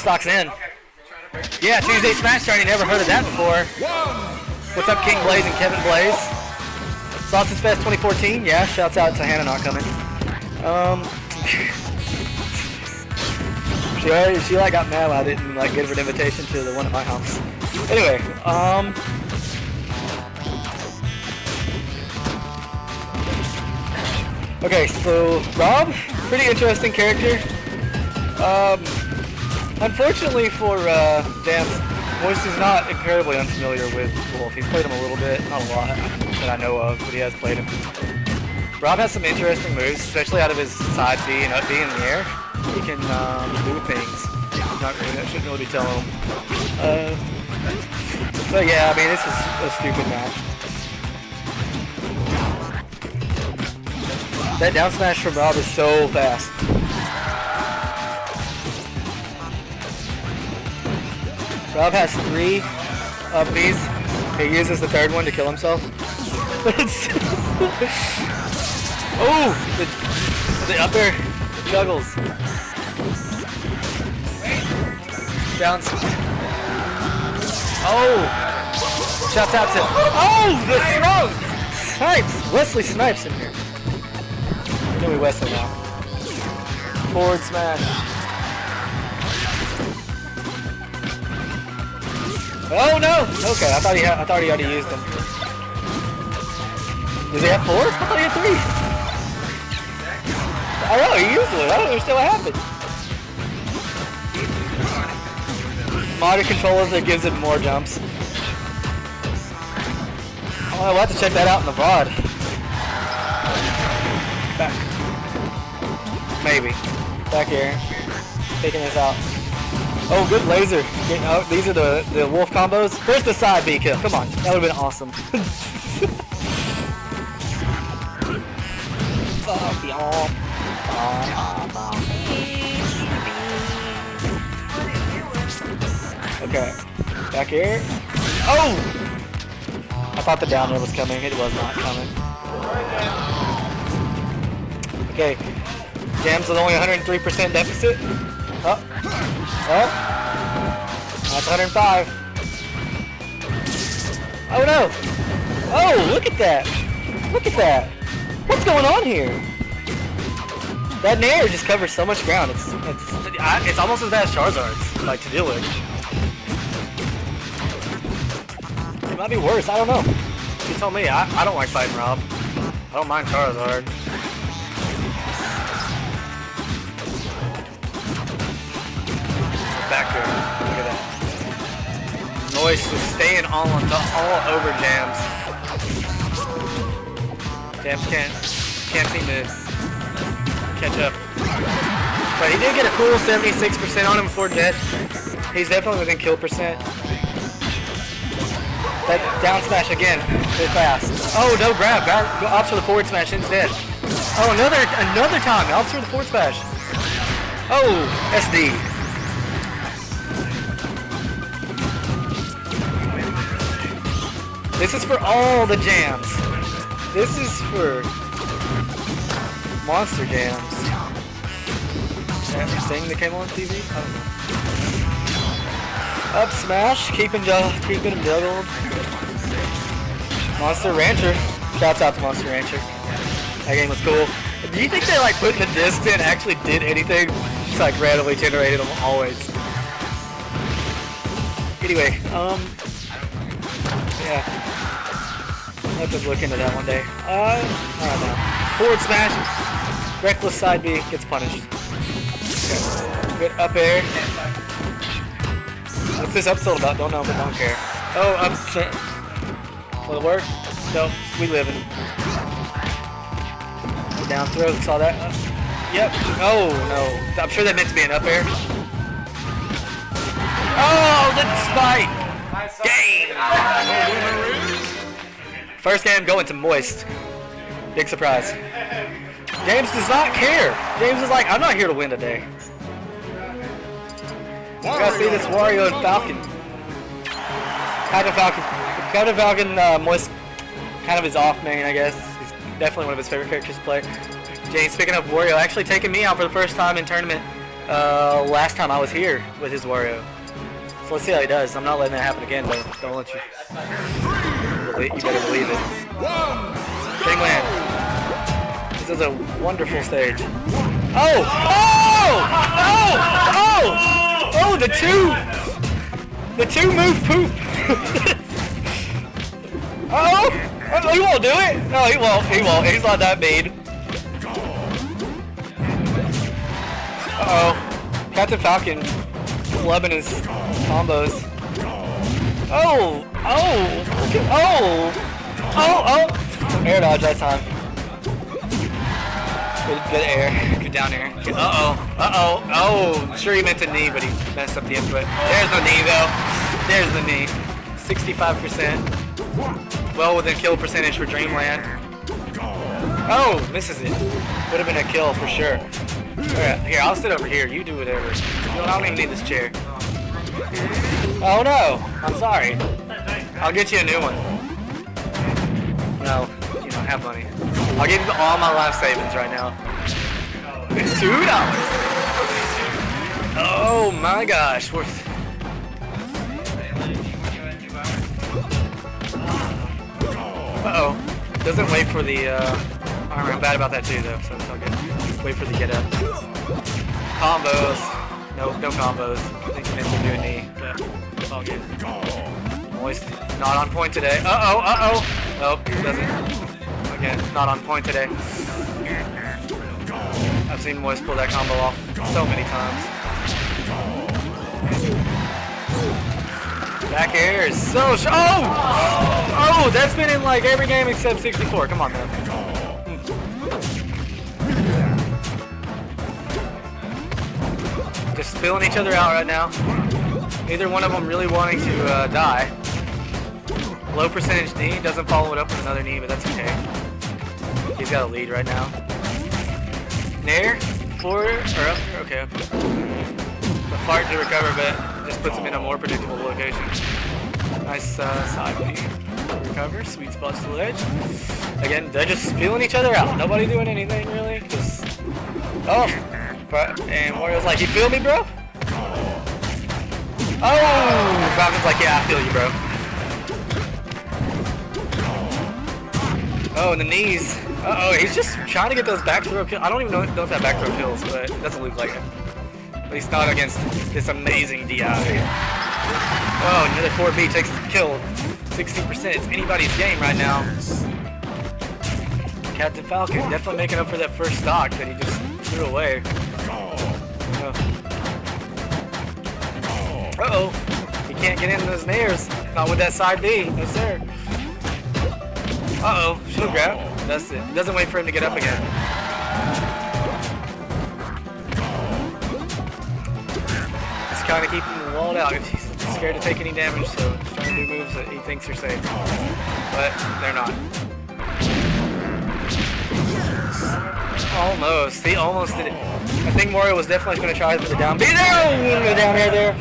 Stocks in. Yeah, Tuesday Smash Tourney. Never heard of that before. What's up, King Blaze and Kevin Blaze? Sausage Fest 2014. Yeah, shouts out to Hannah not coming. She like got mad when I didn't like give her an invitation to the one at my house. Anyway, okay, so Rob, pretty interesting character. Unfortunately for Jamz, Moist is not incredibly unfamiliar with Wolf. He's played him a little bit, not a lot that I know of, but he has played him. Rob has some interesting moves, especially out of his side B and up B in the air. He can do things. Not really, I shouldn't really be telling him. But yeah, I mean, this is a stupid match. That down smash from Rob is so fast. Rob has 3 up Bs. He uses the 3rd one to kill himself. Oh! The up air juggles. Down. Oh! Shouts out to. Oh! The throw! Snipes! Wesley Snipes in here. I know we Wesley now. Forward smash. Oh no! Okay, I thought he already used them. Does he have 4? I thought he had 3. I know, he used it. I don't understand what happened. Modded controllers that gives it more jumps. Oh, we'll have to check that out in the VOD. Back. Maybe. Back here. Taking this out. Oh, good laser. Oh, these are the wolf combos. Where's the side B kill? Come on. That would have been awesome. Okay. Back here. Oh! I thought the down air was coming. It was not coming. Okay. Jamz with only 103% deficit. Oh. Oh, that's 105. Oh no! Oh, look at that! Look at that! What's going on here? That Nair just covers so much ground. It's almost as bad as Charizard's, like, to deal with. It might be worse. I don't know. You told me. I don't like fighting Rob. I don't mind Charizard. Back here. Look at that. Moist is staying all over Jamz. Jamz can't seem to catch up. But he did get a cool 76% on him before death. He's definitely within kill percent. That down smash again. Bit fast. Oh, no grab. Go opt for the forward smash instead. Oh, another time. Opt for the forward smash. Oh, SD. This is for all the Jamz. This is for Monster Jamz. That thing that came on TV? I don't know. Up smash, keeping him juggled. Monster Rancher. Shouts out to Monster Rancher. That game was cool. Do you think they like putting the disc in actually did anything? Just like randomly generated them always. Anyway, yeah. I'll have to look into that one day. I don't know. Forward smash. Reckless side B gets punished. Okay. Good up air. What's this up tilt about? Don't know, but don't care. Oh, up. Will it work? No, we live in. Down throw. Saw that. Yep. Oh no. I'm sure that meant to be an up air. Oh, the spike. Game. First game going to Moist. Big surprise. Jamz does not care. Jamz is like, I'm not here to win today. You gotta see this Wario and Falcon. Captain Falcon, Moist, kind of his off main, I guess. He's definitely one of his favorite characters to play. Jamz, picking up Wario, actually taking me out for the first time in tournament. last time I was here with his Wario. So let's see how he does. I'm not letting that happen again, though. Don't let you. You better believe it. Dreamland. This is a wonderful stage. Oh! Oh! Oh! Oh! Oh! The two move poop. Oh! Oh! He won't do it. No, he won't. He won't. He's not that mean. Uh-oh. Captain Falcon clubbing his combos. Oh! Oh! Oh! Oh! Oh! Air dodge that time. Good air. Good down air. Uh-oh. Uh-oh. Oh! Sure he meant to knee, but he messed up the input. There's the knee, though. There's the knee. 65%. Well within kill percentage for Dreamland. Oh! Misses it. Would have been a kill for sure. Alright, here, I'll sit over here. You do whatever. I don't even need this chair. Oh no! I'm sorry. I'll get you a new one. No, you don't have money. I'll give you all my life savings right now. $2. Oh my gosh. Uh-oh. Doesn't wait for the armor. I'm bad about that too though, so it's all good. Wait for the get up. Combos. Nope, no combos. I think he meant to do a knee, but it's all good. Moist, not on point today. Uh-oh, uh-oh. Nope, doesn't. Again, not on point today. I've seen Moist pull that combo off so many times. Back air is so oh! Oh, that's been in like every game except 64. Come on, man. Just spilling each other out right now. Neither one of them really wanting to die. Low percentage knee, doesn't follow it up with another knee, but that's okay. He's got a lead right now. Nair, forward, or up, okay. The fart to recover, but just puts him in a more predictable location. Nice side B. Recover, sweet spots to the ledge. Again, they're just feeling each other out. Nobody doing anything really. Just and Wario's like, you feel me, bro? Oh! Falcon's like, yeah, I feel you, bro. Oh, and the knees. Uh-oh, he's just trying to get those back throw kills. I don't even know if that back throw kills, but it doesn't look like it. At least not against this amazing DI. Oh, another 4B takes the kill. 60%. It's anybody's game right now. Captain Falcon definitely making up for that first stock that he just threw away. Uh-oh. He can't get into those nairs. Not with that side B. No, sir. Uh-oh. Shield grab. That's it. Doesn't wait for him to get up again. Just kind of keeping him walled out. He's scared to take any damage, so he's trying to do moves that he thinks are safe. But they're not. Almost. He almost did it. I think Wario was definitely going to try for the down B. No! The down air there.